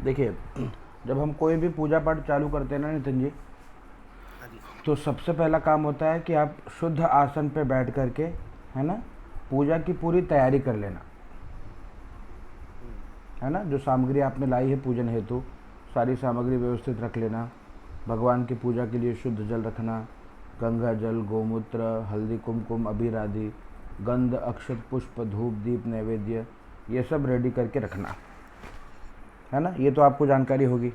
देखिए, जब हम कोई भी पूजा पाठ चालू करते हैं ना नितिन जी, हाँ जी। तो सबसे पहला काम होता है कि आप शुद्ध आसन पे बैठ करके, है ना, पूजा की पूरी तैयारी कर लेना। हम्म। है ना, जो सामग्री आपने लाई है पूजन हेतु, सारी सामग्री व्यवस्थित रख लेना। भगवान की पूजा के लिए शुद्ध जल रखना, गंगा जल, गोमूत्र, हल्दी, कुमकुम, अबीर आदि, गंध, अक्षत, पुष्प, धूप, दीप, नैवेद्य, ये सब रेडी करके रखना। है ना, ये तो आपको जानकारी होगी।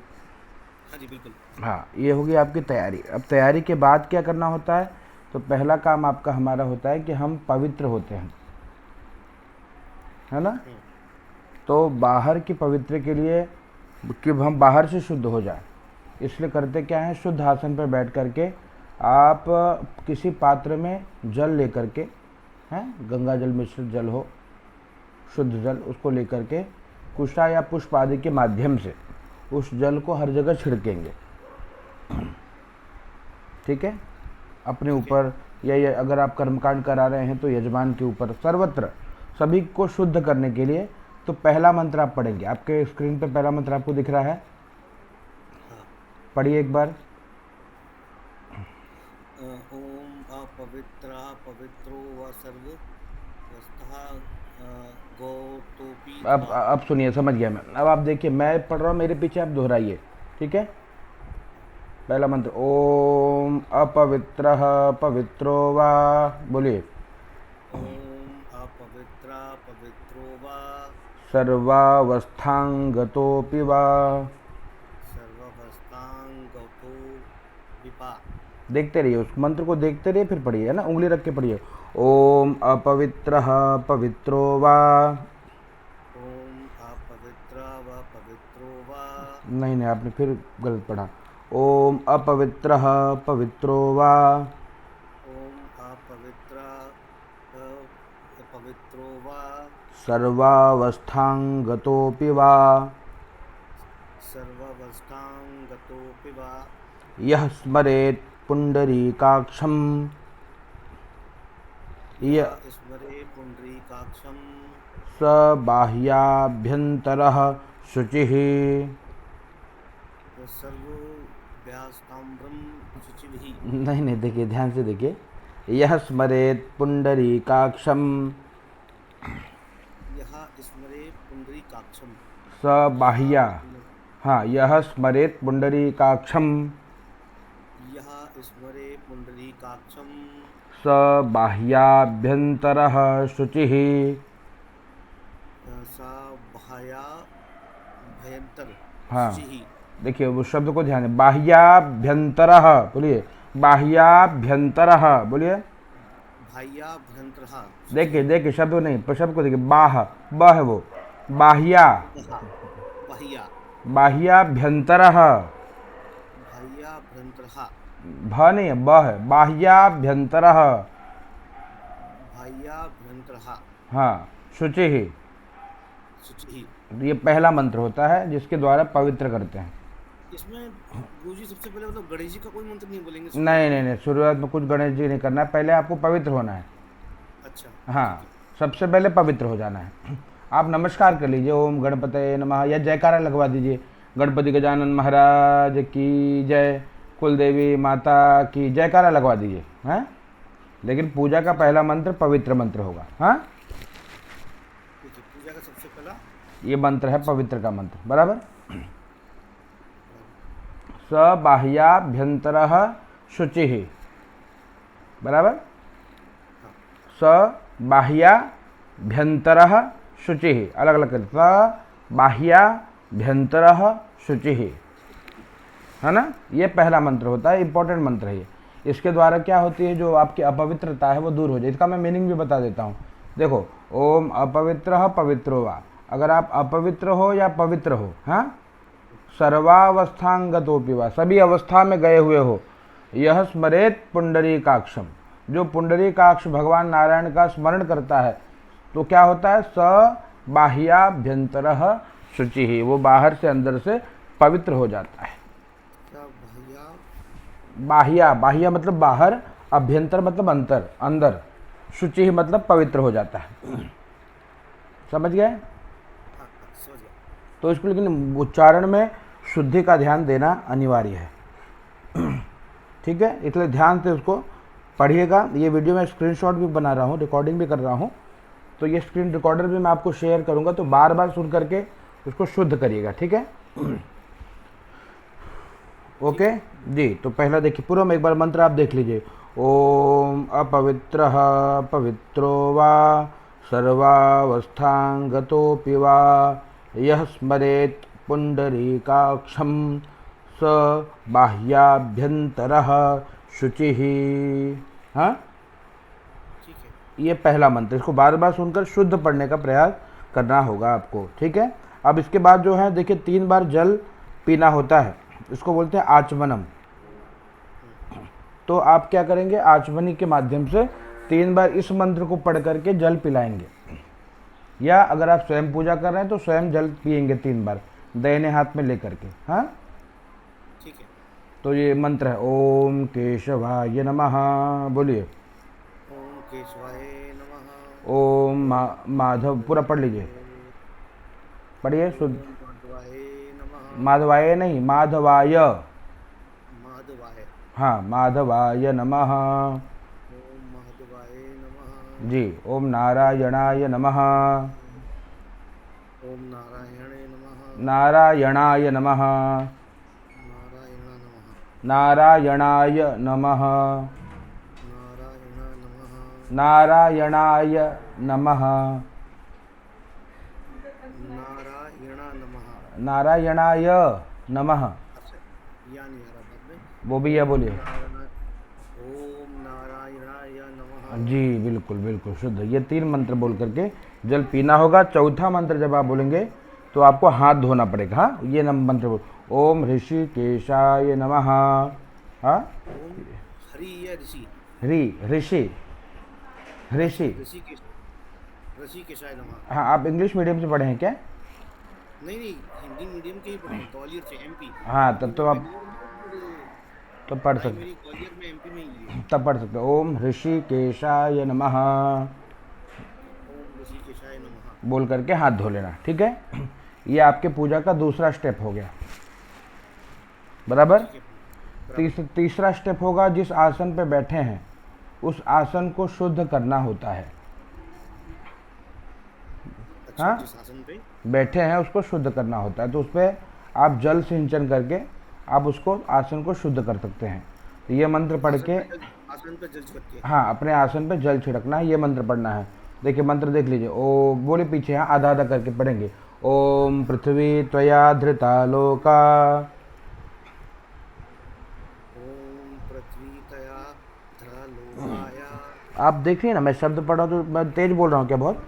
हाँ जी, बिल्कुल। हाँ, ये होगी आपकी तैयारी। अब तैयारी के बाद क्या करना होता है, तो पहला काम आपका हमारा होता है कि हम पवित्र होते हैं। है ना, हम्म। तो बाहर की पवित्र के लिए कि हम बाहर से शुद्ध हो जाए, इसलिए करते क्या है, शुद्ध आसन पर बैठ करके आप किसी पात्र में जल लेकर के, हैं, गंगा जल मिश्रित जल हो, शुद्ध जल, उसको लेकर के कुशा या पुष्प आदि के माध्यम से उस जल को हर जगह छिड़केंगे। ठीक है, अपने ठीक है। ऊपर, या ये अगर आप कर्मकांड करा रहे हैं तो यजमान के ऊपर, सर्वत्र सभी को शुद्ध करने के लिए। तो पहला मंत्र आप पढ़ेंगे, आपके स्क्रीन पे पहला मंत्र आपको दिख रहा है, हाँ। पढ़िए एक बार। ओम अपवित्र पवित्रो व सर्व वस्थः गौतोपि अब वा। अब सुनिए, समझ गया मैं। अब आप देखिए, मैं पढ़ रहा हूँ, मेरे पीछे आप दोहराइए। ठीक है, पहला मंत्र, ओम अपवित्र पवित्रो वा, बोलिए। ओम अपवित्र पवित्रो वा सर्वावस्थांगतोपि वा। सर्वभस्तांगतो विपा। देखते रहिए, उस मंत्र को देखते रहिए, फिर पढ़िए, है ना, उंगली रख के पढ़िए। ओम अपवित्र पवित्रो वा। ओम अपवित्र व पवित्रो वा। नहीं नहीं, आपने फिर गलत पढ़ा। ओम अपवित्र पवित्रो वा। ओम अपवित्र पवित्रो वा सर्वावस्थांगतोपि वा। सर्वावस्थांगतोऽपि वा। यः स्मरेत् पुंडरीकाक्षं। यः य स्मरे पुण्डरीकाक्षं स बाह्याभ्यन्तरः शुचिः। सर्वोभ्यास्ताम्रं शुचिभिः। नहीं नहीं, देखिए, ध्यान से देखिए। यह स्मरेत पुंडरीकाक्षम, यः स्मरे पुण्डरीकाक्षं। स यः बाह्या। स्म- हाँ, यह स्मरेत पुंडरीकाक्षम, यः स्मरे पुण्डरीकाक्षं स बाह्याभ्यन्तरः शुचिः। सा बाह्या भयंतर हाँ, शुचिः। देखिए उस शब्द को ध्यान दें, बाह्याभ्यन्तरः, बोलिए, बाह्याभ्यन्तरः, बोलिए। बाह्या भयंतरः देखिए शुचिः। देखिए, शब्द नहीं, पर शब्द को देखिए, बाह, ब है वो, बाह्या, बहा। बाह्या। बाह्याभ्यन्तरः, बाह्या भयंतरः। भ नहीं है, ब है, बाह्याभ्यन्तरः। बाह्या भयंतरः हाँ, शुचि ही। शुचिः। ये पहला मंत्र होता है जिसके द्वारा पवित्र करते हैं। इसमें गुरुजी सबसे पहले मतलब गणेश जी का कोई मंत्र नहीं बोलेंगे नहीं शुरुआत नहीं में? नहीं, शुरुआत में कुछ गणेश जी नहीं करना है, पहले आपको पवित्र होना है। अच्छा। ठीक हाँ, है। सबसे पहले पवित्र हो जाना है। आप नमस्कार कर लीजिए, ओम गणपते नमः, या जयकारा लगवा दीजिए, गणपति गजानन महाराज की जय, कुल देवी माता की, जयकारा लगवा दीजिए। हैं, लेकिन पूजा का पहला मंत्र पवित्र मंत्र होगा। हाँ, ठीक है, पूजा का सबसे पहला ये मंत्र है पवित्र का मंत्र, बराबर। बराबर। स बाह्याभ्यंतरः शुचिः, बराबर। हाँ। स बाह्याभ्यंतरः शुचिः, अलग अलग कर, स बाह्याभ्यंतरः शुचिः, है ना, ये पहला मंत्र होता है, इंपॉर्टेंट मंत्र है ये। इसके द्वारा क्या होती है, जो आपकी अपवित्रता है वो दूर हो जाए। इसका मैं मीनिंग भी बता देता हूँ। देखो, ओम अपवित्र पवित्रो वा, अगर आप अपवित्र हो या पवित्र हो, हाँ, सर्वावस्थांगतोपि वा, सभी अवस्था में गए हुए हो, यह स्मरेत पुंडरीकाक्षम, जो पुंडरीकाक्ष भगवान नारायण का स्मरण करता है, तो क्या होता है, स बाह्याभ्यंतरः शुचि, वो बाहर से अंदर से पवित्र हो जाता है। क्या भैया? बाह्या, बाह्या मतलब बाहर, अभ्यंतर मतलब अंतर, अंदर, शुचि मतलब पवित्र हो जाता है। समझ गए? हाँ हाँ, समझ गया। तो इसको लेकिन उच्चारण में शुद्धि का ध्यान देना अनिवार्य है। ठीक है, इसलिए ध्यान से उसको पढ़िएगा। ये वीडियो मैं स्क्रीनशॉट भी बना रहा हूँ, रिकॉर्डिंग भी कर रहा हूँ, तो ये स्क्रीन रिकॉर्डर भी मैं आपको शेयर करूँगा, तो बार बार सुन करके उसको शुद्ध करिएगा। ठीक है, ओके जी। तो पहला देखिए पूरा में एक बार मंत्र आप देख लीजिए। ओम अपवित्रः पवित्रो वा सर्वावस्थांगतोऽपि वा यः स्मरेत् पुंडरीकाक्षं स बाह्याभ्यंतरः शुचिः। हाँ, ठीक है। ये पहला मंत्र, इसको बार बार सुनकर शुद्ध पढ़ने का प्रयास करना होगा आपको। ठीक है, अब इसके बाद जो है देखिए 3 बार जल पीना होता है, इसको बोलते हैं आचमनम। तो आप क्या करेंगे, आचमनी के माध्यम से 3 बार इस मंत्र को पढ़ करके जल पिलाएंगे, या अगर आप स्वयं पूजा कर रहे हैं तो स्वयं जल पिएंगे 3 बार दाहिने हाथ में लेकर के। हाँ, ठीक है। तो ये मंत्र है ओम केशवाय नमः, बोलिए। ओम केशवाय नमः। ओम माधव, पूरा पढ़ लीजिए, पढ़िए शुद्ध। माधवाय नमः। माधवाय नहीं, माधवाय। माधवाय। हाँ, माधवाय नमः। ओम माधवाय नमः। जी। ओम नारायणाय नमः। ओम नारायणे नमः। नारायणाय नमः। नारायण नारायणाय नमः। नमः। नारायण नारायणाय नमः। नमः। नारायण नमः। नारायणाय नमः, अच्छा, या नहीं आ रहा बाद में। वो भी यह बोलिए। ओम नारायणाय नमः। जी बिल्कुल बिल्कुल शुद्ध। ये 3 मंत्र बोल करके जल पीना होगा। चौथा मंत्र जब आप बोलेंगे तो आपको हाथ धोना पड़ेगा। हाँ, ये मंत्र बोल, ओम ऋषिकेशाय नमः। हाँ, ओम हरि या ऋषि? ऋषि ऋषि। ऋषिकेश, ऋषिकेशाय नमः। हाँ, आप इंग्लिश मीडियम से पढ़े हैं क्या? नहीं नहीं, हिंदी मीडियम के ही पढ़े हैं, ग्वालियर से, एमपी। हाँ, तब तो आप तो पढ़ सकते, प्राइमरी ग्वालियर में, एमपी में ही है। तब पढ़ सकते हो। ओम ऋषिकेशाय नमः ओम ऋषिकेशाय नमः। बोल करके हाथ धो लेना। ठीक है, ये आपके पूजा का दूसरा स्टेप हो गया, बराबर। तीसरा स्टेप होगा, जिस आसन पे बैठे हैं उस आसन को शुद्ध करना होता है। अच्छा, हाँ, जिस आसन पे बैठे हैं उसको शुद्ध करना होता है, तो उस पर आप जल सिंचन करके आप उसको आसन को शुद्ध कर सकते हैं। तो ये मंत्र पढ़ के, आसन पे जल छिड़क के। हाँ, अपने आसन पे जल छिड़कना है, ये मंत्र पढ़ना है। देखिए मंत्र देख लीजिए। ओ बोले पीछे, हाँ, आधा आधा करके पढ़ेंगे। ओम पृथ्वी त्वया धृता लोका। ओम पृथ्वी तया धरा लोकाया। आप देखिए ना, मैं शब्द पढ़ रहा हूँ तो मैं तेज बोल रहा हूँ क्या बहुत?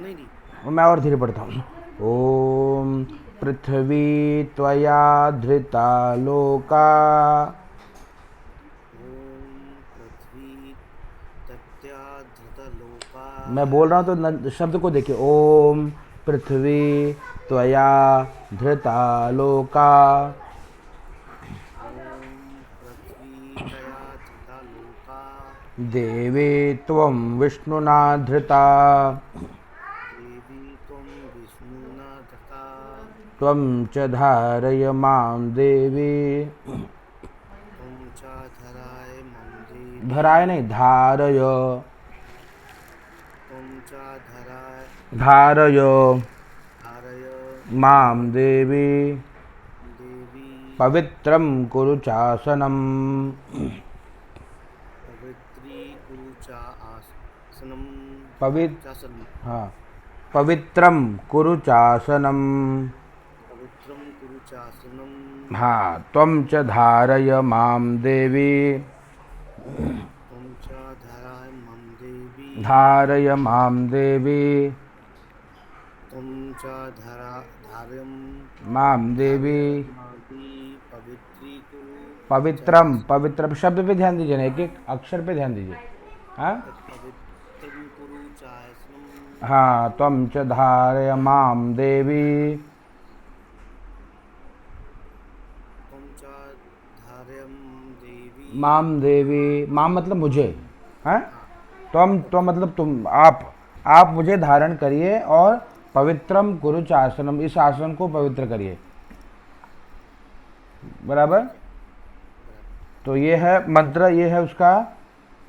नहीं नहीं, और मैं और धीरे पढ़ता हूँ। ओम पृथ्वी त्वया धृता लोका। ओम पृथ्वी तत्या धृता लोका। मैं बोल रहा हूँ तो शब्द को देखिए। ओम पृथ्वी त्वया धृता लोका। ओम पृथ्वी तया धृता लोका। देवी त्वं विष्णुना धृता। देवी त्वं विष्णुना धृता। त्वं च धारय मां देवी। त्वं च धराय मां देवी। धराय नहीं, धारय। त्वं च धराय धारय धारय मां देवी। देवी। पवित्रं कुरु चासनम्। पवित्री कुरु च आसनम। चासनम। हाँ, पवित्रं कुरु चासनम्। पवित्रम कुरु च आसनम। हाँ, त्वं च धारय मां देवी। त्वं च धराय मां देवी। धारय मां देवी। त्वं च धारयम मां देवी। पवित्री कुरु। पवित्रम, पवित्रम शब्द पे ध्यान दीजिए ना, एक एक अक्षर पे ध्यान दीजिए। हाँ, पवित्रम कुरु च आसनम। हाँ, त्वं च धारय मां देवी। त्वं च धारयम देवी। मां देवी, मां मतलब मुझे। हाँ, त्वं मतलब तुम, आप मुझे धारण करिए और पवित्रम कुरु च आसनम, इस आसन को पवित्र करिए। बराबर। तो ये है मंत्र, ये है उसका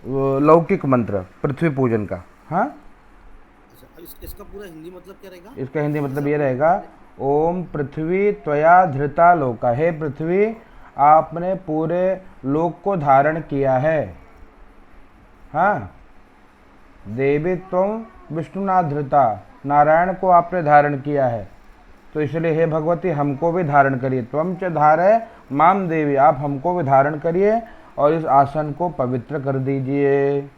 लौकिक मंत्र पृथ्वी पूजन का। हाँ, अच्छा, अब इसका पूरा हिंदी मतलब क्या रहेगा? इसका हिंदी मतलब ये रहेगा, ओम पृथ्वी त्वया धृता लोका, हे पृथ्वी आपने पूरे लोक को धारण किया है। हाँ, देवी तुम विष्णुना धृता, नारायण को आपने धारण किया है, तो इसलिए हे भगवती हमको भी धारण करिए। त्वम च धारय माम देवी, आप हमको भी धारण करिए और इस आसन को पवित्र कर दीजिए। ठीक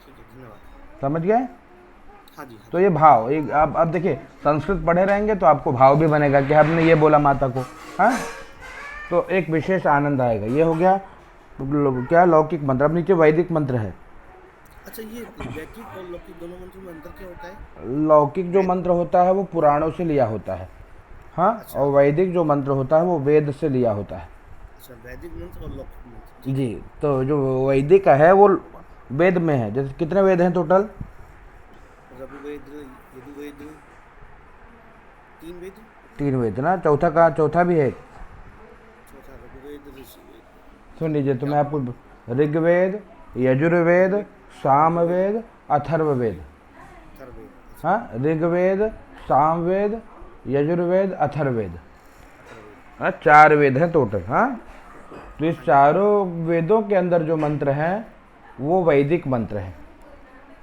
है, धन्यवाद। समझ गए? हाँ जी, हाँ तो ये भाव एक, अब देखिए संस्कृत पढ़े रहेंगे तो आपको भाव भी बनेगा कि हमने ये बोला माता को। हाँ, तो एक विशेष आनंद आएगा। ये हो गया क्या, लौकिक मंत्र। अब नीचे वैदिक मंत्र है। अच्छा, ये वैदिक और लौकिक दोनों मंत्रों में अंतर क्या होता है? लौकिक जो मंत्र होता है वो पुराणों से लिया होता है। हाँ, अच्छा। और वैदिक जो मंत्र होता है वो वेद से लिया होता है। अच्छा, वैदिक मंत्र और लौकिक मंत्र। जी, तो जो वैदिक है वो वेद में है। जैसे कितने वेद हैं टोटल? ऋग्वेद, यजुर्वेद, 3 वेद, 3 वेद ना, चौथा कहाँ, चौथा भी है। चौथा ऋग्वेद, ऋषिवेद। सुन लीजिए, तो मैं आपको ऋग्वेद, यजुर्वेद, सामवेद, अथर्ववेद। अथर्ववेद। हाँ, ऋग्वेद, सामवेद, यजुर्वेद, अथर्ववेद। हाँ, 4 वेद हैं टोटल। हाँ, तो इस चारों वेदों के अंदर जो मंत्र हैं वो वैदिक मंत्र हैं।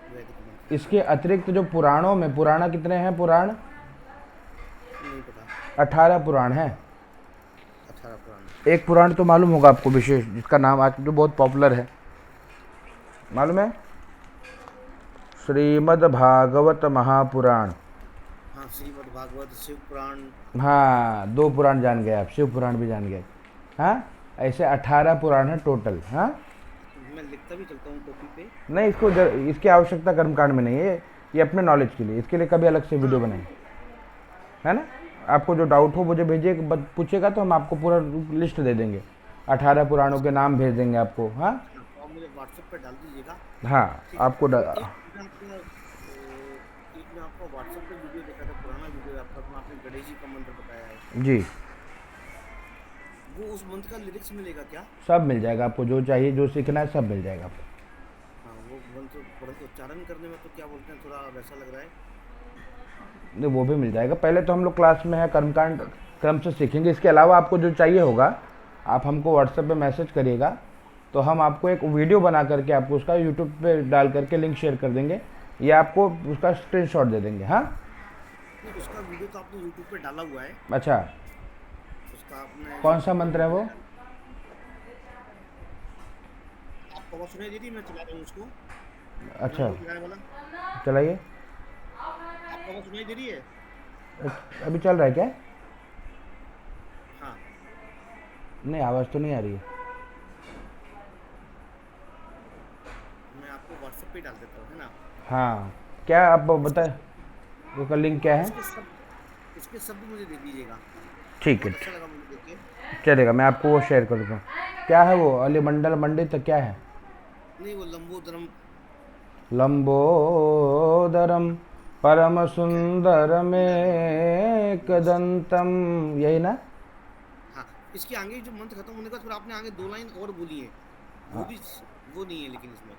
वैदिक मंत्र। इसके अतिरिक्त जो पुराणों में, पुराण कितने हैं? पुराण नहीं पता। 18 पुराण हैं। 18 पुराण। एक पुराण तो मालूम होगा आपको विशेष, जिसका नाम आज जो बहुत पॉपुलर है, मालूम है? श्रीमद् भागवत महापुराण। हाँ, श्रीमद् भागवत, शिव पुराण। हाँ, 2 पुराण जान गए आप, शिव पुराण भी जान गए। हाँ, ऐसे 18 पुराण हैं टोटल। हाँ, मैं लिखता भी चलता हूँ कॉपी पे। नहीं, इसकी आवश्यकता कर्मकांड में नहीं है, ये अपने नॉलेज के लिए, इसके लिए कभी अलग से वीडियो बनाएंगे, है ना। आपको जो डाउट हो मुझे भेजिए, पूछेगा तो हम आपको पूरा लिस्ट दे देंगे, 18 पुराणों के नाम भेज देंगे आपको। हाँ, तो आप मुझे व्हाट्सएप पे डाल दीजिएगा। हाँ, आपको एक मैं आपको व्हाट्सएप पे वीडियो देखा था, पुराना वीडियो है आपका, उसमें आपने गणेश जी का मंत्र बताया है। जी, वो उस मंत्र का लिरिक्स मिलेगा क्या? सब मिल जाएगा आपको, जो चाहिए, जो सीखना है सब मिल जाएगा आपको। हाँ, वो मंत्र उच्चारण करने में तो क्या बोलते हैं, थोड़ा वैसा लग रहा है। नहीं, वो भी मिल जाएगा। पहले तो हम लोग क्लास में है, कर्मकांड क्रम से सीखेंगे। इसके अलावा आपको जो चाहिए होगा आप हमको व्हाट्सएप पे मैसेज करिएगा, तो हम आपको एक वीडियो बना करके आपको उसका यूट्यूब पे डाल करके लिंक शेयर कर देंगे, या आपको उसका स्क्रीनशॉट दे देंगे। हाँ, नहीं, उसका वीडियो तो आपने यूट्यूब पे डाला हुआ है। अच्छा, उसका आपने कौन सा मंत्र है वो? आपको आवाज सुनाई दे रही है? मैं चला रहा हूँ उसको। अच्छा, चलाने वाला। चलाइए। आपको आवाज सुनाई दे रही है? अभी चल रहा है क्या? हाँ, नहीं, आवाज़ तो नहीं आ रही है। मैं आपको व्हाट्सएप पे डाल देता हूँ, है ना। हाँ, क्या आप बताए, उसका लिंक क्या है? इसके शब्द मुझे दे दीजिएगा। ठीक है, बहुत अच्छा लगा मुझे देख के। चलेगा, मैं आपको वो शेयर कर दूँगा। क्या है वो, अलिमंडल मंडित क्या है? नहीं, वो लंबोदरम। लंबोदरम परम सुंदरम एकदंतम, यही ना? हाँ, इसके आगे जो मंत्र खत्म होने का फिर आपने आगे 2 लाइन और बोली है, वो नहीं है लेकिन इसमें।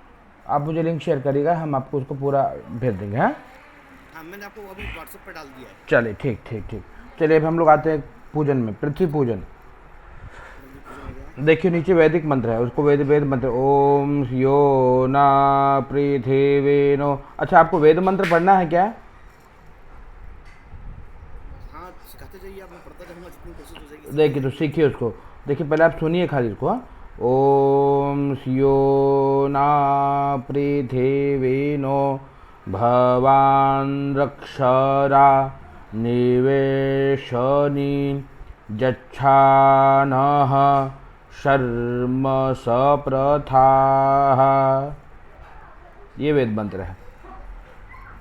आप मुझे लिंक शेयर करिएगा, हम आपको उसको पूरा भेज देंगे। हाँ, हाँ, मैंने आपको अभी व्हाट्सएप पे डाल दिया है। चलिए, ठीक ठीक ठीक। चलिए, अब हम लोग आते हैं पूजन में, पृथ्वी पूजन। पृथ्वी पूजन हो गया। देखिए नीचे वैदिक मंत्र है, उसको वेद वेद मंत्र, ओम यो ना पृथ्वी नो। अच्छा, आपको वेद मंत्र पढ़ना है क्या? हाँ, सिखाते जाइए आप, मैं पढ़ता जाऊँगा जितनी कोशिश हो जाएगी। देखिए, तो सीखिए उसको। देखिए, पहले आप सुनिए खाली इसको। हाँ, ओम यो ना पृथ्वी नो भवान रक्षरा निवेशनी जच्छानः शर्म सप्रथा। ये वेद मंत्र है।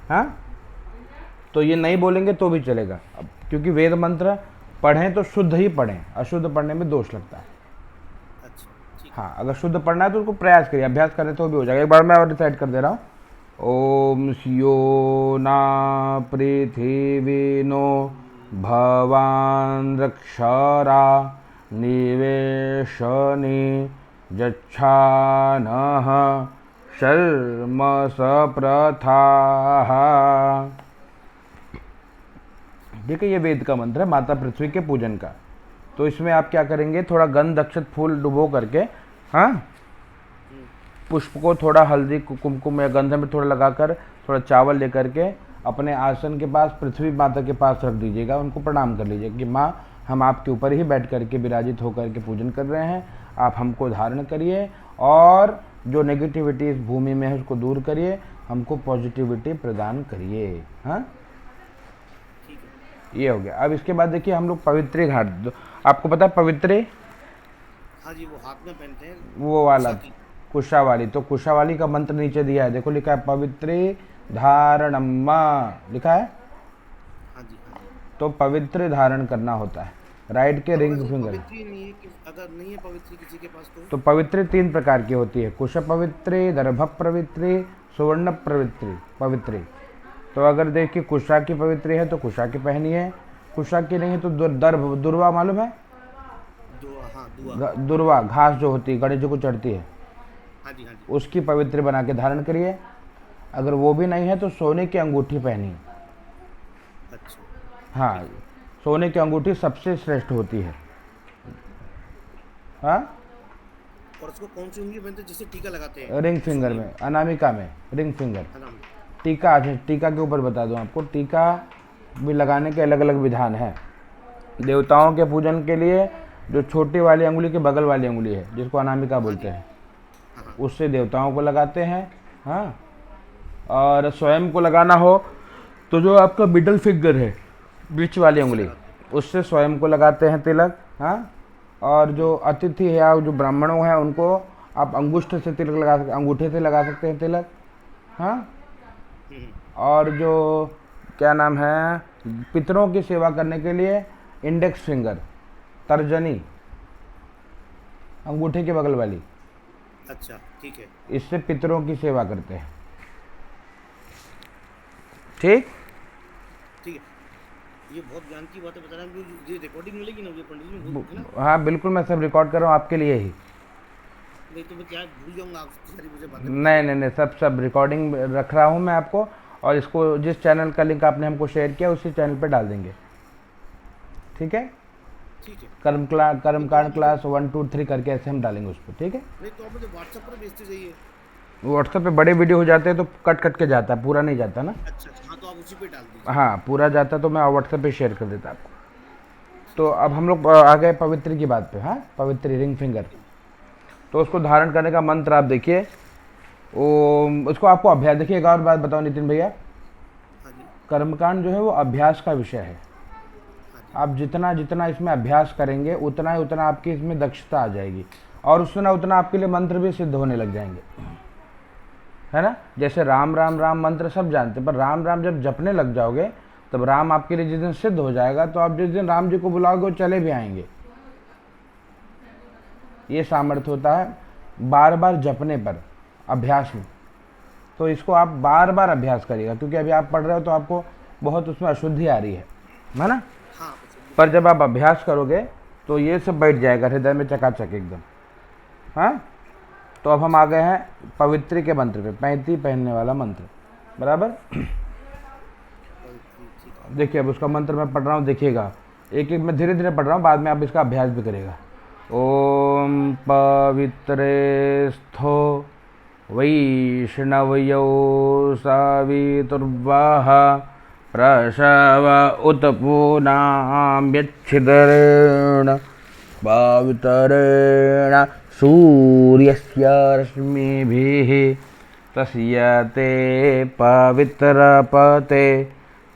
हाँ, तो ये नहीं बोलेंगे तो भी चलेगा, अब क्योंकि वेद मंत्र पढ़ें तो शुद्ध ही पढ़ें, अशुद्ध पढ़ने में दोष लगता है। अच्छा, ठीक है। हाँ, अगर शुद्ध पढ़ना है तो उसको प्रयास करिए, अभ्यास करें तो भी हो जाएगा। एक बार मैं और डिसाइड कर दे रहा हूँ। ओम स्यो न पृथिवीनो भवान् रक्षरा निवेशने यच्छानः शर्म सप्रथाः। ठीक है, ये वेद का मंत्र है माता पृथ्वी के पूजन का। तो इसमें आप क्या करेंगे, थोड़ा गंध अक्षत फूल डुबो करके, हाँ, पुष्प को थोड़ा हल्दी कुमकुम या गंध में थोड़ा लगाकर थोड़ा चावल लेकर के अपने आसन के पास पृथ्वी माता के पास रख दीजिएगा, उनको प्रणाम कर लीजिए कि माँ हम आपके ऊपर ही बैठ करके विराजित होकर के पूजन कर रहे हैं, आप हमको धारण करिए और जो नेगेटिविटी इस भूमि में है उसको दूर करिए, हमको पॉजिटिविटी प्रदान करिए। हाँ, ये हो गया। अब इसके बाद देखिए हम लोग पवित्री घाट, आपको पता है पवित्री, हाँ जी, वो हाथ में पहनते हैं वो वाला कुशा की। कुशा वाली, तो कुशा वाली का मंत्र नीचे दिया है, देखो लिखा है पवित्री धारणम्मा, लिखा है। हाँ जी, हाँ जी। तो पवित्र धारण करना होता है, राइट के अब रिंग अगर फिंगर। पवित्री नहीं है अगर नहीं है पवित्री किसी के पास तो पवित्री 3 प्रकार की होती है, कुश पवित्री, दर्भ पवित्री, सुवर्ण पवित्री पवित्री। तो अगर देखिए कुशा की पवित्री है तो कुशा की पहनी है, कुशा की नहीं है तो दर्भ, दुर्वा मालूम है, हाँ दुआ, दुर्वा घास जो होती है गणेश जी को चढ़ती है, हाँ जी, हाँ जी। उसकी पवित्र बना के धारण करिए। अगर वो भी नहीं है तो सोने की अंगूठी पहनिए। अच्छा, हाँ, सोने की अंगूठी सबसे श्रेष्ठ होती है। हाँ, और उसको कौन सी उंगली पहनते हैं जिससे टीका लगाते हैं? रिंग फिंगर में, अनामिका में रिंग फिंगर। है ना? टीका, अच्छा टीका के ऊपर बता दूं आपको, टीका भी लगाने के अलग अलग विधान है। देवताओं के पूजन के लिए जो छोटी वाली अंगुली के बगल वाली अंगुली है जिसको अनामिका बोलते हैं, हाँ, उससे देवताओं को लगाते हैं। हाँ, और स्वयं को लगाना हो तो जो आपका मिडल फिंगर है, बीच वाली उंगली, उससे स्वयं को लगाते हैं तिलक। हाँ, और जो अतिथि है या जो ब्राह्मणों हैं उनको आप अंगुष्ठ से तिलक लगा सकते, अंगूठे से लगा सकते हैं तिलक। हाँ, और जो क्या नाम है, पितरों की सेवा करने के लिए इंडेक्स फिंगर, तर्जनी, अंगूठे के बगल वाली, अच्छा ठीक है, इससे पितरों की सेवा करते हैं। ठीक, ठीक है। ये बहुत ज्ञान की बातें बता रहे हैं, ये रिकॉर्डिंग मिलेगी ना मुझे पंडित जी में, ना? हाँ बिल्कुल, मैं सब रिकॉर्ड कर रहा हूँ आपके लिए ही। नहीं तो मैं क्या भूल जाऊंगा आप सारी मुझे बातें। नहीं नहीं नहीं, सब रिकॉर्डिंग रख रहा हूँ मैं आपको, और इसको जिस चैनल का लिंक आपने हमको शेयर किया उसी चैनल पे डाल देंगे। ठीक है, ठीक है। कर्मकांड क्लास 1 2 3 करके ऐसे हम डालेंगे उस पर। ठीक है, नहीं तो आप मुझे व्हाट्सएप पर भेजते जाइए। व्हाट्सएप पे बड़े वीडियो हो जाते हैं तो कट कट के जाता है, पूरा नहीं जाता ना। अच्छा, हाँ तो आप उसी पे डाल दीजिए। हाँ, पूरा जाता तो मैं व्हाट्सएप पे शेयर कर देता आपको। तो अब हम लोग आ गए पवित्र की बात पे। हाँ, पवित्र रिंग फिंगर, तो उसको धारण करने का मंत्र आप देखिए। ओम, उसको आपको अभ्यास, देखिए एक और बात बताओ नितिन भैया, हाँ जी, कर्मकांड जो है वो अभ्यास का विषय है। हाँ जी, आप जितना जितना इसमें अभ्यास करेंगे उतना ही उतना आपकी इसमें दक्षता आ जाएगी, और उतना उतना आपके लिए मंत्र भी सिद्ध होने लग जाएंगे, है ना। जैसे राम राम राम मंत्र सब जानते हैं, पर राम राम जब जपने लग जाओगे तब राम आपके लिए जिस दिन सिद्ध हो जाएगा तो आप जिस दिन राम जी को बुलाओगे वो चले भी आएंगे। ये सामर्थ्य होता है बार बार जपने पर, अभ्यास में। तो इसको आप बार बार अभ्यास करिएगा, क्योंकि अभी आप पढ़ रहे हो तो आपको बहुत उसमें अशुद्धि आ रही है ना। हाँ। पर जब आप अभ्यास करोगे तो ये सब बैठ जाएगा हृदय में चकाचक एकदम। हाँ, तो अब हम आ गए हैं पवित्री के मंत्र पे, 35 पहनने वाला मंत्र, बराबर। देखिए अब उसका मंत्र मैं पढ़ रहा हूँ, देखिएगा एक एक मैं धीरे धीरे पढ़ रहा हूँ, बाद में आप इसका अभ्यास भी करेगा। ओम पवित्रेस्थो वैष्णवयो सवितुर्वः प्रसव उत पूनाम्यच्छिदरेण पवित्रेण सूर्यस्य रश्मिभिः तस्य ते पवित्रपते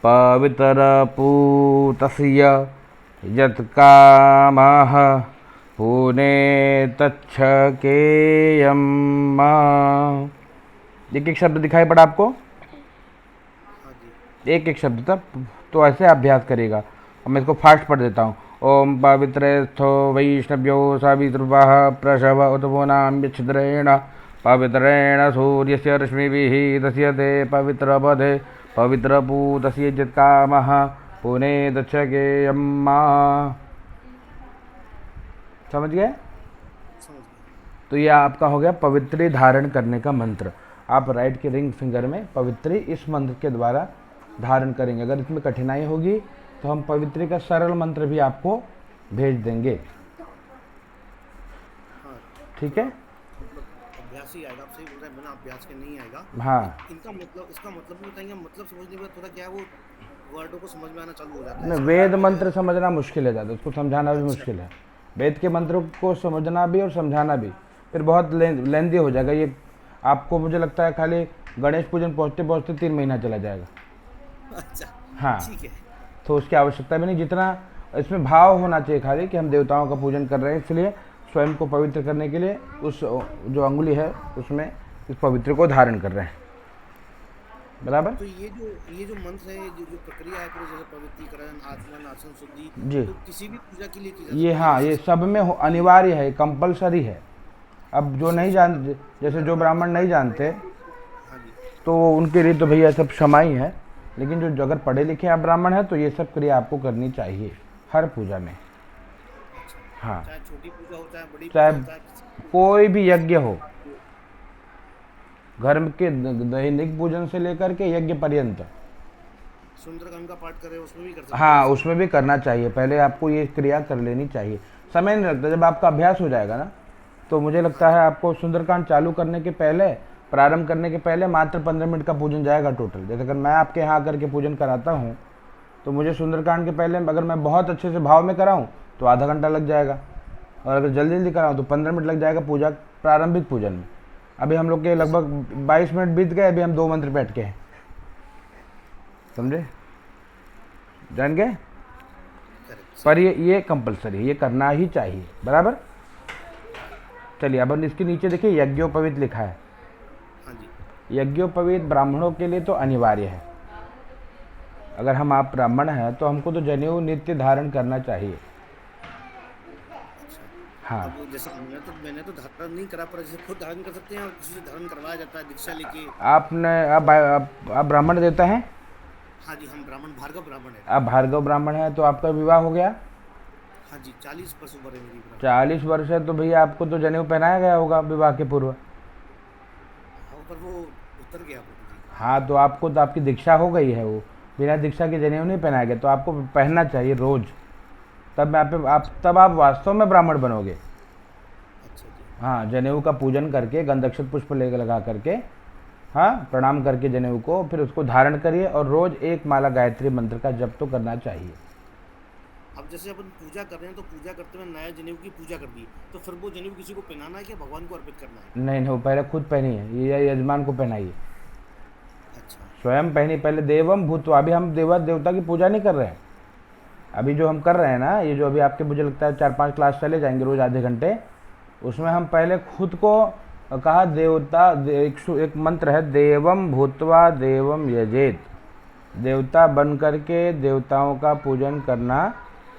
पवित्रपूतस्य यत्कामः पुने तच्छकेयम्। एक एक शब्द दिखाई पड़ा आपको, हाँ जी, एक एक शब्द तक, तो ऐसे अभ्यास करिएगा। और मैं इसको फास्ट पढ़ देता हूँ। ओम पवित्रेस्थो वैष्णव्यो सवितुर्वः प्रसव उत पूनाम्यच्छिद्रेण पवित्रेण सूर्यस्य रश्मिभिः दस्यते पवित्रपदे पवित्रपूतस्य चित्कामः पुने दक्षकेयम्मा। समझ गए? समझ गया। तो ये आपका हो गया पवित्री धारण करने का मंत्र। आप राइट के रिंग फिंगर में पवित्री इस मंत्र के द्वारा धारण करेंगे। अगर इसमें कठिनाई होगी तो हम पवित्री का सरल मंत्र भी आपको भेज देंगे। हाँ, ठीक है? मतलब अभ्यास ही आएगा। आप सही बोल रहे हैं, बिना अभ्यास के नहीं आएगा। हाँ, इनका मतलब, इसका मतलब भी बताएंगे। मतलब समझने में थोड़ा क्या है, वो वर्डों को समझ में आना चालू हो जाता है। नहीं, ऐसा वेद लगता है मंत्र समझना मुश्किल है ज़्यादा, उसको समझाना भी अच्छा, मुश्किल है। वेद के मंत्रों को समझना भी और समझाना भी फिर बहुत लेंदी हो जाएगा। ये आपको मुझे लगता है खाली गणेश पूजन पहुँचते पहुँचते 3 महीना चला जाएगा। अच्छा, हाँ, ठीक है। तो उसकी आवश्यकता भी नहीं। जितना इसमें भाव होना चाहिए खाली कि हम देवताओं का पूजन कर रहे हैं, इसलिए स्वयं को पवित्र करने के लिए उस जो अंगुली है उसमें इस पवित्र को धारण कर रहे हैं। बराबर? तो ये जो मंत्र है, जो प्रक्रिया है पूरी, जैसे पवित्रीकरण, आचमन, आसन शुद्धि, जी, तो किसी भी पूजा के लिए की जा ये सकती है हाँ, वैसे ये सब? सब में अनिवार्य है, कंपलसरी है। अब जो नहीं सब जान, जैसे जो ब्राह्मण नहीं जानते हाँ जी। तो उनके लिए तो भैया सब क्षमा ही है, लेकिन जो अगर पढ़े लिखे आप ब्राह्मण हैं तो ये सब क्रिया आपको करनी चाहिए हर पूजा में। अच्छा, हाँ, चाहे छोटी पूजा हो, चाहे बड़ी पूजा चाहे हो, चाहे किसी कोई भी यज्ञ हो, घर के दैनिक पूजन से लेकर के यज्ञ पर्यंत, सुंदरकांड का पाठ करे उसमें भी कर सकते हैं हाँ, वैसे? उसमें भी करना चाहिए। पहले आपको ये क्रिया कर लेनी चाहिए। समय नहीं लगता, जब आपका अभ्यास हो जाएगा ना, तो मुझे हाँ लगता जी। है आपको सुंदरकांड चालू करने के पहले, प्रारंभ करने के पहले मात्र 15 मिनट का पूजन जाएगा टोटल। जैसे अगर मैं आपके यहाँ आकर के पूजन कराता हूँ तो मुझे सुंदरकांड के पहले अगर मैं बहुत अच्छे से भाव में कराऊँ तो आधा घंटा लग जाएगा, और अगर जल्दी जल्दी कराऊँ तो 15 मिनट लग जाएगा पूजा, प्रारंभिक पूजन में। अभी हम लोग के जैसे लगभग 22 मिनट बीत गए, अभी हम 2 मंत्र बैठ के हैं। समझे? जान गए? करेक्ट, पर सही। ये कंपलसरी है, ये करना ही चाहिए। बराबर? चलिए, अब इसके नीचे देखिए यज्ञोपवीत लिखा है। हाँ जी। यज्ञोपवीत ब्राह्मणों के लिए तो अनिवार्य है। अगर हम आप ब्राह्मण हैं तो हमको तो जनेऊ नित्य धारण करना चाहिए। अच्छा, हाँ, अब जैसे मैंने तो धारण नहीं करा, पर जैसे खुद धारण कर सकते हैं और किसी से धारण करवाया जाता है दीक्षा लेके। आपने आप ब्राह्मण देवता हैं, हाँ जी, हम ब्राह्मण, भार्गव ब्राह्मण है। आप भार्गव ब्राह्मण हैं, तो आपका विवाह हो गया। हाँ जी, 40 वर्ष उम्र है मेरी ब्राह्मण। 40 वर्ष है तो भैया आपको तो जनेऊ पहनाया गया होगा विवाह के पूर्व। हाँ, पर वो उतर गया प्रभु जी। हाँ, तो आपको तो आपकी दीक्षा हो गई है, वो बिना दीक्षा के जनेऊ नहीं पहनाया गया, तो आपको पहनना चाहिए रोज। तब आप वास्तव में ब्राह्मण बनोगे। अच्छा जी। हाँ, जनेऊ का पूजन करके गंधक्षत पुष्प लेकर लगा करके, हाँ, प्रणाम करके जनेऊ को, फिर उसको धारण करिए और रोज एक माला गायत्री मंत्र का जप तो करना चाहिए। अब जैसे अपन पूजा कर रहे हैं, तो पूजा करते हुए नया जनेऊ की पूजा कर दी, तो फिर वो जनेऊ किसी को पहनाना है कि भगवान को अर्पित करना है? नहीं नहीं, वो पहले खुद पहनिए, ये यजमान को पहनाइए। अच्छा। स्वयं पहनी पहले। देवम भूत्वा, अभी हम देवता की पूजा नहीं कर रहे हैं। अभी जो हम कर रहे हैं ना, ये जो अभी आपके मुझे लगता है 4-5 क्लास चले जाएंगे रोज आधे घंटे, उसमें हम पहले खुद को कहा देवता, एक मंत्र है, देवम भूत्वा देवम यजेत। देवता बन करके देवताओं का पूजन करना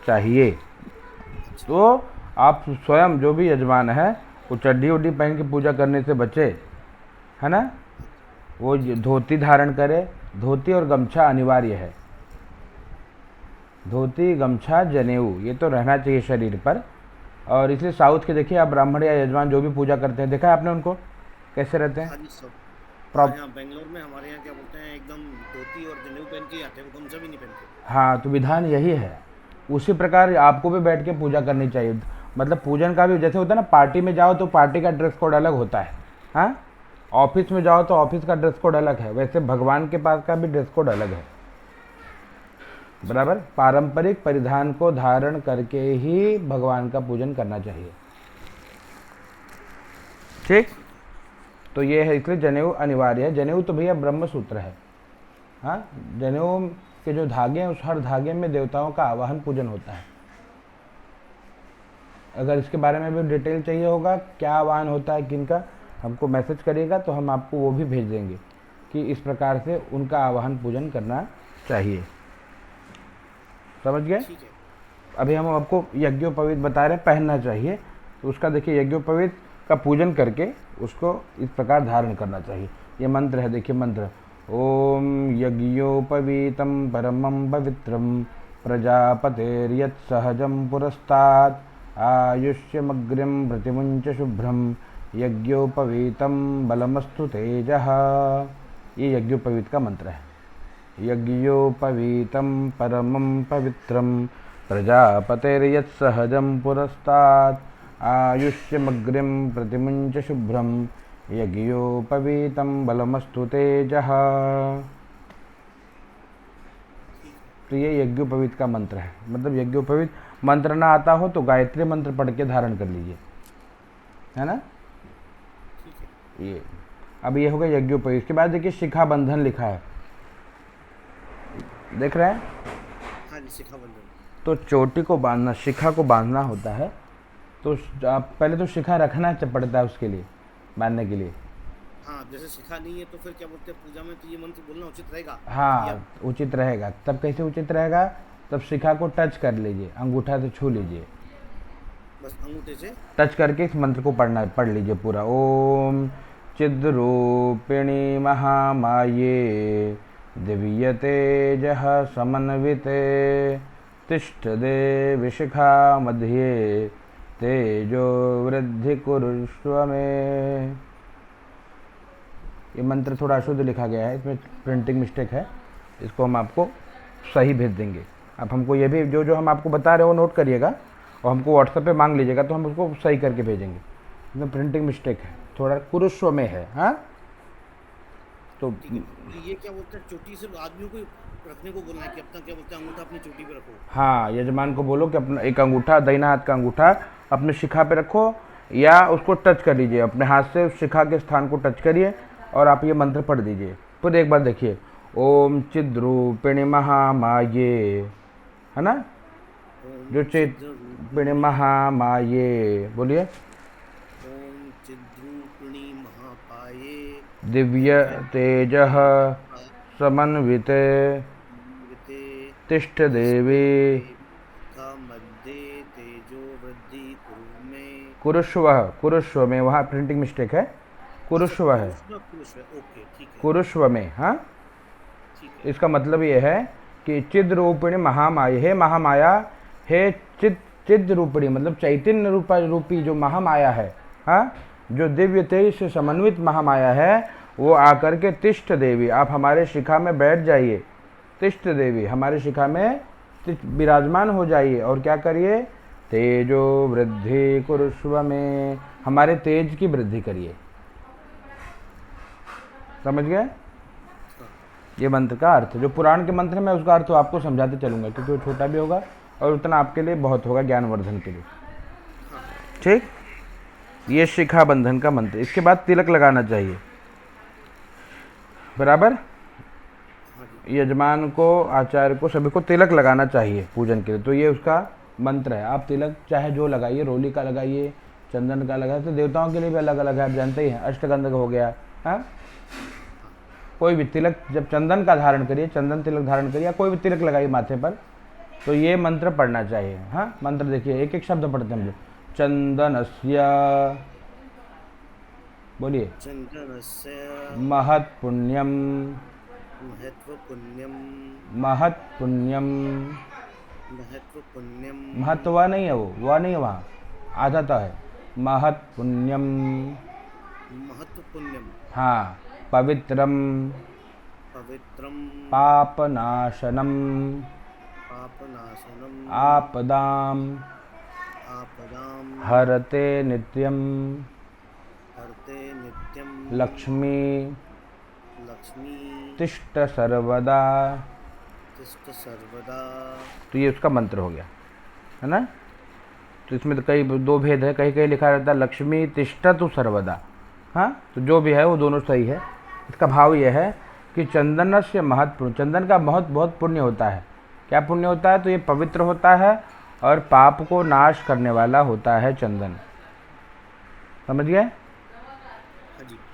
चाहिए। अच्छा। तो आप स्वयं जो भी यजमान है वो चड्डी उड्डी पहन के पूजा करने से बचे, है ना। वो धोती धारण करे। धोती और गमछा अनिवार्य है। धोती, गमछा, जनेऊ ये तो रहना चाहिए शरीर पर। और इसलिए साउथ के देखिए आप ब्राह्मण या यजमान जो भी पूजा करते हैं, देखा है आपने उनको कैसे रहते हैं? हाँ जी, सब। हाँ, प्रॉप यहाँ बेंगलोर में हमारे यहाँ क्या बोलते हैं, एकदम धोती और जनेऊ पहन के ही आते हैं, वो गमछा भी नहीं पहनते। हाँ, तो विधान यही है। उसी प्रकार आपको भी बैठ के पूजा करनी चाहिए। मतलब पूजन का भी जैसे होता है ना, पार्टी में जाओ तो पार्टी का ड्रेस कोड अलग होता है, हाँ। ऑफिस में जाओ तो ऑफिस का ड्रेस कोड अलग है, वैसे भगवान के पास का भी ड्रेस कोड अलग है। बराबर? पारंपरिक परिधान को धारण करके ही भगवान का पूजन करना चाहिए। ठीक? तो ये है, इसलिए जनेऊ अनिवार्य है। जनेऊ तो भैया ब्रह्म सूत्र है, हाँ। जनेऊ के जो धागे हैं, उस हर धागे में देवताओं का आवाहन पूजन होता है। अगर इसके बारे में भी डिटेल चाहिए होगा, क्या आवाहन होता है किनका, हमको मैसेज करिएगा तो हम आपको वो भी भेज देंगे कि इस प्रकार से उनका आवाहन पूजन करना चाहिए। समझ गए? ठीक है। अभी हम आपको यज्ञोपवीत बता रहे हैं, पहनना चाहिए। तो उसका देखिए, यज्ञोपवीत का पूजन करके उसको इस प्रकार धारण करना चाहिए। ये मंत्र है, देखिए मंत्र, ओम यज्ञोपवीतं परमं पवित्रं प्रजापतेर्यत्सहजं पुरस्तात् आयुष्यमग्र्यं प्रतिमुञ्च शुभ्रं यज्ञोपवीतं बलमस्तु तेजः। ये यज्ञोपवीत का मंत्र है। यज्ञोपवीतं परमं पवित्रं प्रजापतेर्यत्सहजं पुरस्तात् आयुष्यमग्र्यं प्रतिमुञ्च शुभ्रं यज्ञोपवीतं बलमस्तु तेजः। तो ये यज्ञोपवीत का मंत्र है। मतलब यज्ञोपवीत मंत्र ना आता हो तो गायत्री मंत्र पढ़ के धारण कर लीजिए, है ना। ठीक है। ये अब ये हो गया यज्ञोपवीत। इसके बाद देखिए शिखा बंधन लिखा है, देख रहे हैं। हाँ जी, शिखा बंधन। तो चोटी को बांधना, शिखा को बांधना होता है। तो आप पहले तो शिखा रखना पड़ता है उसके लिए, बांधने के लिए। हाँ, जैसे शिखा नहीं है तो फिर क्या बोलते हैं पूजा में, तो ये मंत्र बोलना उचित रहेगा। हाँ, उचित रहेगा। तब कैसे उचित रहेगा? तब शिखा को टच कर लीजिए, अंगूठा से छू लीजिए, बस अंगूठे से टच करके इस मंत्र को पढ़ लीजिए पूरा। ओम चिद्रूपिणी महामाये दिव्य तेजः समन्विते तिष्ठदे विशिखा मध्ये तेजो वृद्धि कुरुष्व में। ये मंत्र थोड़ा अशुद्ध लिखा गया है, इसमें प्रिंटिंग मिस्टेक है, इसको हम आपको सही भेज देंगे। आप हमको ये भी जो हम आपको बता रहे हो वो नोट करिएगा और हमको व्हाट्सएप पे मांग लीजिएगा, तो हम उसको सही करके भेजेंगे। इसमें प्रिंटिंग मिस्टेक है, थोड़ा कुरुष्व में है। हाँ, तो ये क्या बोलते हैं, चोटी से आदमियों को रखने को बोलना है कि अपना क्या बोलते हैं अंगूठा अपनी चोटी पे रखो। हाँ, यजमान को बोलो कि अपना एक अंगूठा, दाहिना हाथ का अंगूठा अपने शिखा पे रखो या उसको टच कर लीजिए, अपने हाथ से उस शिखा के स्थान को टच करिए और आप ये मंत्र पढ़ दीजिए। फिर एक बार देखिए, ओम चिद्रूपिणी महामाये, है ना, जो चिद्रूपिणी महामाये, बोलिए। ओम चिद्रूपिणी महापाये दिव्य तेजः समन्विते तिष्ठ देवी मध्य तेजो वृद्धि कुरु में। कुरुष्व में, वहाँ प्रिंटिंग मिस्टेक है, कुरुष्व है, ओके ठीक है, कुरुष्व में। हाँ, ठीक है। इसका मतलब ये है कि चिद रूपिणी महामाया, हे महामाया, हे चिद रूपिणी, मतलब चैतन्य रूपी जो महामाया है, हाँ, जो दिव्य तेज से समन्वित महामाया है, वो आकर के तिष्ठ देवी, आप हमारे शिखा में बैठ जाइए। तिष्ठ देवी, हमारे शिखा में विराजमान हो जाइए और क्या करिए, तेजो वृद्धि कुरुष्व में, हमारे तेज की वृद्धि करिए। समझ गए? ये मंत्र का अर्थ, जो पुराण के मंत्र है मैं उसका अर्थ तो आपको समझाते चलूंगा, क्योंकि वो छोटा भी होगा और उतना आपके लिए बहुत होगा ज्ञानवर्धन के लिए। ठीक, ये शिखा बंधन का मंत्र। इसके बाद तिलक लगाना चाहिए, बराबर। यजमान को, आचार्य को, सभी को तिलक लगाना चाहिए पूजन के लिए। तो ये उसका मंत्र है। आप तिलक चाहे जो लगाइए, रोली का लगाइए, चंदन का लगाइए, तो देवताओं के लिए भी अलग अलग है, आप जानते ही हैं। अष्टगंध हो गया, हाँ, कोई भी तिलक, जब चंदन का धारण करिए, चंदन तिलक धारण करिए, या कोई भी तिलक लगाइए माथे पर, तो ये मंत्र पढ़ना चाहिए। हाँ, मंत्र देखिए, एक एक शब्द पढ़ते हैं हम लोग। चंदनस्य, बोलिए। चंदनस्य महत् पुण्यम, महत्व पुण्यम, महत् पुण्यम, महत्व पुण्यम, महत्व नहीं है, वो नहीं है, वहाँ आधा तो है। महत् पुण्यम, महत्व पुण्यम, हाँ, पवित्रम, पवित्रम, पापनाशनम, पापनाशनम, आपदाम, आपदाम, हरते नित्यम, हरते नित्यम, लक्ष्मी, लक्ष्मी, तिष्ठ सर्वदा। तिष्ठ सर्वदा। तो ये उसका मंत्र हो गया, है ना। तो इसमें तो कई दो भेद है, कहीं कहीं लिखा रहता है लक्ष्मी तिष्ठतु सर्वदा। हाँ, तो जो भी है वो दोनों सही है। इसका भाव यह है कि चंदन से महत्व, चंदन का बहुत पुण्य होता है। क्या पुण्य होता है? तो ये पवित्र होता है और पाप को नाश करने वाला होता है चंदन, समझ गए।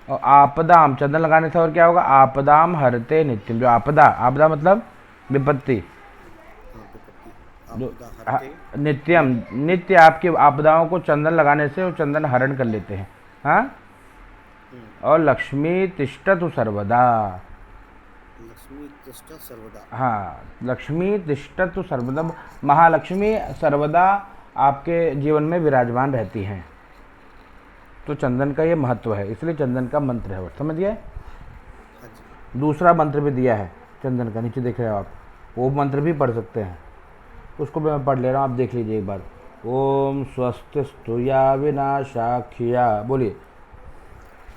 और आपदाम, चंदन लगाने से और क्या होगा, आपदाम हरते नित्यम, जो आपदा मतलब विपत्ति, जो नित्यम, नित्य आपकी आपदाओं को चंदन लगाने से वो चंदन हरण कर लेते हैं, हाँ, हम्म, और लक्ष्मी तिष्ठतु सर्वदा। लक्ष्मी तिष्ठा सर्वदा। हाँ, लक्ष्मी तिष्ठतु सर्वदा, महालक्ष्मी सर्वदा आपके जीवन में विराजमान रहती हैं। तो चंदन का ये महत्व है, इसलिए चंदन का मंत्र है वो, समझ गए। हाँ जी। दूसरा मंत्र भी दिया है चंदन का, नीचे देख रहे हो आप, वो मंत्र भी पढ़ सकते हैं, उसको भी मैं पढ़ ले रहा हूँ, आप देख लीजिए एक बार। ओम स्वस्तिस्तु या विनाशाख्या, बोलिए।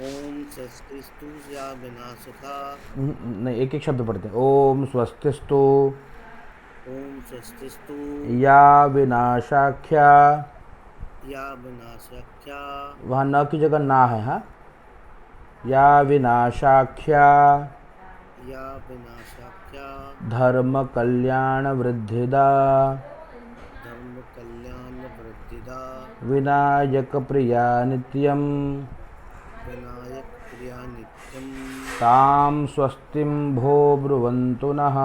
ओम स्वस्तिस्तु या विनाशता। नहीं, एक एक शब्द पढ़ते हैं। ओम स्वस्तिस्तु ओम स्वस्तिस्तु या विनाशाख्या, या विनाशक्या। वहाँ न की जगह ना है, हाँ, या विनाशाख्या या विनाशक्या। धर्म कल्याण वृद्धिदा धर्म कल्याण वृद्धिदा। विनायक प्रिया नित्यम विनायक प्रिया नित्यम। ताम स्वस्तिम भो ब्रुवन्तु नः।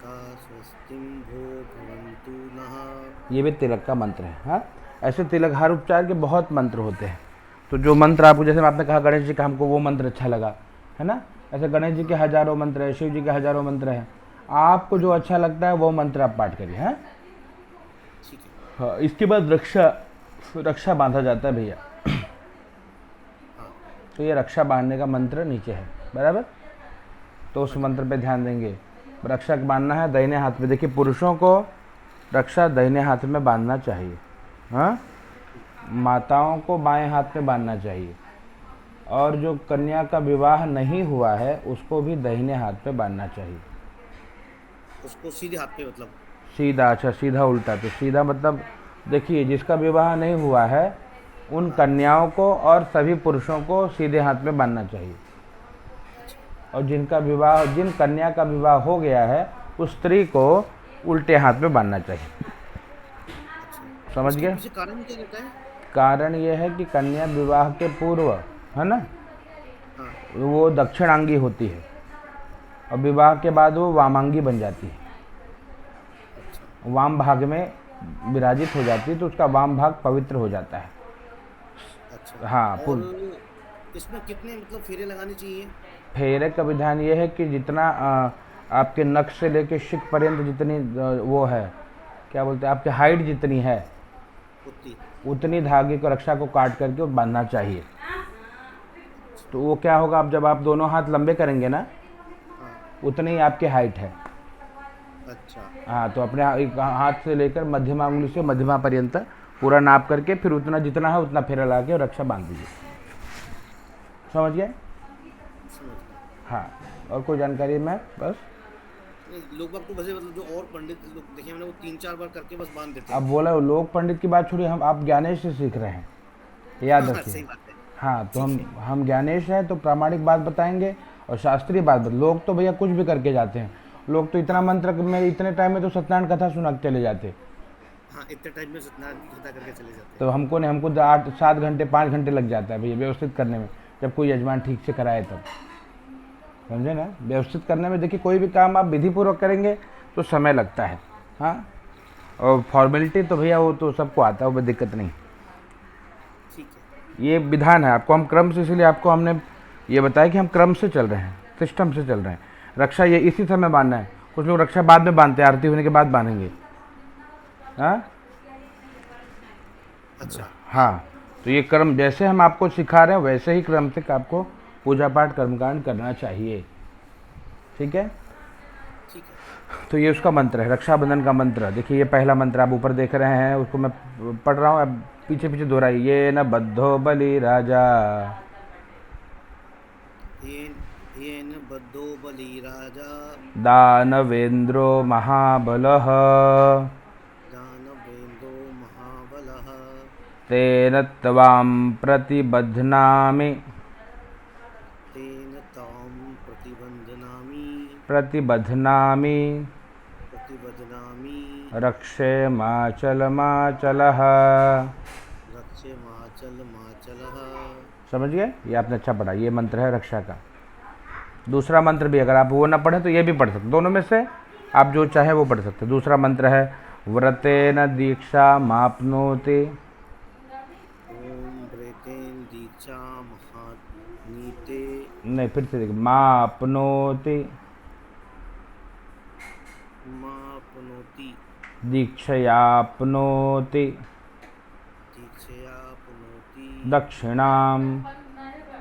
का स्वस्तिम भो भवन्तु नः। ये भी तिलक का मंत्र है। हाँ, ऐसे तिलक हर उपचार के बहुत मंत्र होते हैं। तो जो मंत्र आपको, जैसे आपने कहा गणेश जी का हमको वो मंत्र अच्छा लगा, है ना, ऐसे गणेश जी के हजारों मंत्र है, शिव जी के हजारों मंत्र हैं। आपको जो अच्छा लगता है वो मंत्र आप पाठ करिए। हाँ, ठीक है। हाँ, इसके बाद रक्षा रक्षा बांधा जाता है भैया। हाँ तो ये रक्षा बांधने का मंत्र नीचे है, बराबर। तो उस मंत्र पे ध्यान देंगे। रक्षा बांधना है दाहिने हाथ में। देखिए, पुरुषों को रक्षा दाहिने हाथ में बांधना चाहिए, हाँ, माताओं को बाएं हाथ में बांधना चाहिए, और जो कन्या का विवाह नहीं हुआ है उसको भी दाहिने हाथ पे बांधना चाहिए। उसको सीधे हाथ पे मतलब। सीधा, अच्छा, सीधा उल्टा। तो सीधा मतलब, देखिए, जिसका विवाह नहीं हुआ है उन कन्याओं को और सभी पुरुषों को सीधे हाथ में बांधना चाहिए, और जिन कन्या का विवाह हो गया है उस स्त्री को उल्टे हाथ में बांधना चाहिए। अच्छा, समझ इसके गए। पीछे कारण क्या रहता है? कारण ये है कि कन्या विवाह के पूर्व, है ना, हाँ। वो दक्षिणांगी होती है, और विवाह के बाद वो वामांगी बन जाती है, अच्छा। वाम भाग में विराजित हो जाती है, तो उसका वाम भाग पवित्र हो जाता है। अच्छा। हाँ, और इसमें कितने मतलब फेरे लगाने चाहिए? फेरे का विधान ये है कि जितना आपके नख से लेके शिक पर्यंत जितनी वो है, क्या बोलते हैं, आपकी हाइट जितनी है उतनी। उतनी धागे को, रक्षा को काट करके बांधना चाहिए। तो वो क्या होगा, अब जब आप दोनों हाथ लंबे करेंगे ना, हाँ। उतनी ही आपकी हाइट है। अच्छा। हाँ, तो अपने एक हाथ से लेकर मध्यमा उंगली से मध्यमा पर्यंत पूरा नाप करके फिर उतना जितना है उतना फेरा लगा के रक्षा बांध दीजिए। समझ गए। समझ गया। हाँ, और कोई जानकारी में बस। लोग बाग तो वैसे मतलब जो और पंडित लोग देखे मैंने वो 3-4 बार करके बस बांध देते हैं। अब बोला लोक पंडित की बात छोड़िए, हम आप ज्ञानेश से सीख रहे हैं, याद हाँ, रखिए। सही बात है। हाँ, तो ठीक हम है। हम ज्ञानेश हैं तो प्रामाणिक बात बताएंगे और शास्त्रीय बात लोग तो भैया कुछ भी करके जाते हैं। लोग तो इतना मंत्र में, इतने टाइम में तो सत्यनारायण कथा सुना के चले जाते। हाँ, इतने टाइम में सत्यनारायण की कथा करके चले जाते तो हमको नहीं, हमको 8-7 घंटे 5 घंटे लग जाता है भैया व्यवस्थित करने में, जब कोई यजमान ठीक से कराए तब। समझे ना, व्यवस्थित करने में देखिए, कोई भी काम आप विधिपूर्वक करेंगे तो समय लगता है। हाँ, और फॉर्मेलिटी तो भैया वो तो सबको आता है, वो दिक्कत नहीं। हैं। ठीक है। ये विधान है, आपको हम क्रम से, इसीलिए आपको हमने ये बताया कि हम क्रम से चल रहे हैं, सिस्टम से चल रहे हैं। रक्षा ये इसी समय बांधना है। कुछ लोग रक्षा बाद में बांधते हैं, आरती होने के बाद बांधेंगे। हाँ, अच्छा। हाँ, तो ये क्रम जैसे हम आपको सिखा रहे हैं वैसे ही क्रम से आपको पूजा पाठ कर्मकांड करना चाहिए। ठीक है। ठीक है। तो ये उसका मंत्र है, रक्षाबंधन का मंत्र। देखिए, ये पहला मंत्र आप ऊपर देख रहे हैं, उसको मैं पढ़ रहा हूँ, अब पीछे पीछे दोहराइए। ये न बद्धो बलि राजा येन बद्धो बलि राजा दानवेंद्रो महाबलः दानवेंद्रो महाबलः तेन त्वां प्रतिबध्नामि तेन तां प्रतिबध्नामि रक्षे माचलमाचलः। रक्षे माचलः। समझ गए। ये आपने अच्छा पढ़ा, ये मंत्र है रक्षा का। दूसरा मंत्र भी अगर आप वो ना पढ़े तो ये भी पढ़ सकते, दोनों में से आप जो चाहे वो पढ़ सकते। दूसरा मंत्र है व्रतेन दीक्षा माप्नोति। ओम नहीं, फिर से देखिए, मापनोति मापनोति दीक्षयाप्नोति दीक्षयाप्नोति दक्षिणां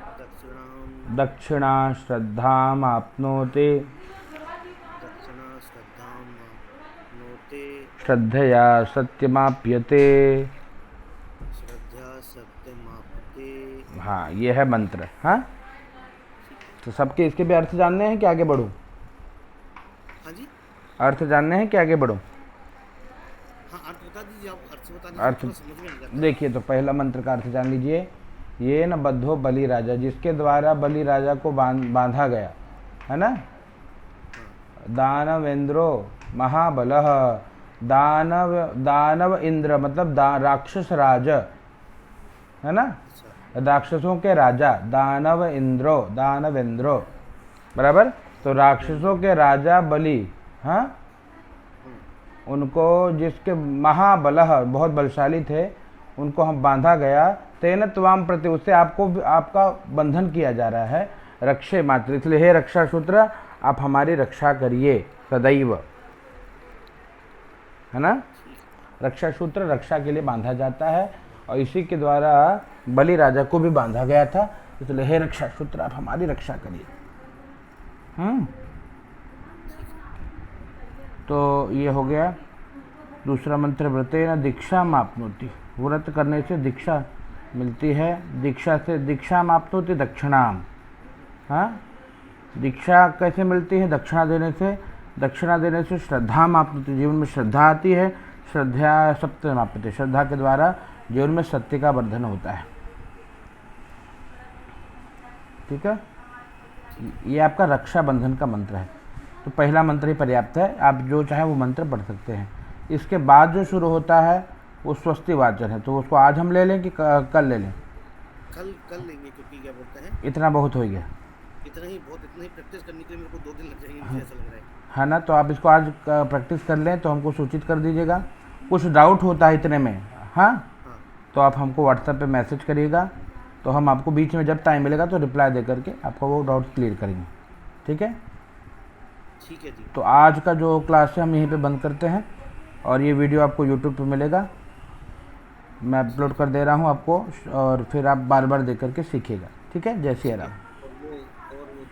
दक्षिणां दक्षिणा श्रद्धामाप्नोति दक्षिणा श्रद्धामाप्नोति श्रद्धया सत्यमाप्यते। श्रद्धा सत्यमाप्ते। हाँ, ये है मंत्र। हाँ, तो सबके इसके भी अर्थ जानने हैं कि आगे बढ़ूं? हाँ जी, अर्थ जानने हैं कि आगे बढ़ूं? हाँ अर्थ बता दीजिए, आप अर्थ बता अर्थ दीजिए, समझ में नहीं आता। देखिए, तो पहला मंत्र का अर्थ जान लीजिए। ये न बद्धो बलि राजा, जिसके द्वारा बलि राजा को बांधा गया है ना। दानवेंद्रो महाबलः, दानव इंद्र मतलब राक्षस राज है ना, अच्छा, राक्षसों के राजा दानवेंद्रो बराबर। तो राक्षसों के राजा बलि, हाँ, उनको जिसके महाबलः बहुत बलशाली थे, उनको हम बांधा गया। तेन त्वाम प्रति, उससे आपका बंधन किया जा रहा है। रक्षे मात्र, इसलिए हे रक्षा सूत्र, आप हमारी रक्षा करिए सदैव, है ना। रक्षा सूत्र रक्षा के लिए बांधा जाता है, और इसी के द्वारा बलि राजा को भी बांधा गया था। इसलिए हे रक्षा सूत्र, आप हमारी रक्षा करिए। तो ये हो गया दूसरा मंत्र। व्रतेन दीक्षा माप्नोति, व्रत करने से दीक्षा मिलती है। दीक्षा से दीक्षा माप्नोति दक्षिणाम। हाँ, दीक्षा कैसे मिलती है? दक्षिणा देने से। दक्षिणा देने से श्रद्धा माप्नोति, जीवन में श्रद्धा आती है। श्रद्धा सत्य माप्यते, श्रद्धा के द्वारा जीवन में सत्य का वर्धन होता है। ठीक है, ये आपका रक्षा बंधन का मंत्र है। तो पहला मंत्र ही पर्याप्त है, आप जो चाहे वो मंत्र पढ़ सकते हैं। इसके बाद जो शुरू होता है वो स्वस्ति वाचन है, तो उसको आज हम ले लें कि कल ले लें? कल लेंगे, क्योंकि क्या बोलते हैं, इतना बहुत हो गया, इतना ही प्रैक्टिस करने के लिए मेरे को 2 दिन लग जाएंगे, मुझे ऐसा लग रहा है ना। तो आप इसको आज प्रैक्टिस कर लें, तो हमको सूचित कर दीजिएगा। कुछ डाउट होता है इतने में, हाँ, हाँ, तो आप हमको व्हाट्सएप पे मैसेज करिएगा, तो हम आपको बीच में जब टाइम मिलेगा तो रिप्लाई दे करके आपका वो डाउट क्लियर करेंगे। ठीक है, ठीक है जी। तो आज का जो क्लास है हम यहीं पे बंद करते हैं, और ये वीडियो आपको यूट्यूब पे मिलेगा, मैं अपलोड कर दे रहा हूँ आपको, और फिर आप बार बार देख करके सीखिएगा। ठीक है, जय सिया राम। और वो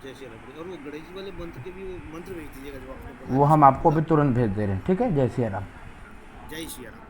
जय श्री राम, और वो गणेश जी वाले मंत्र के भी वो मंत्र भेज दीजिएगा जो आपने वो हम आपको भी तुरंत भेज दे रहे हैं। ठीक है, जय सिया राम। जय श्री राम।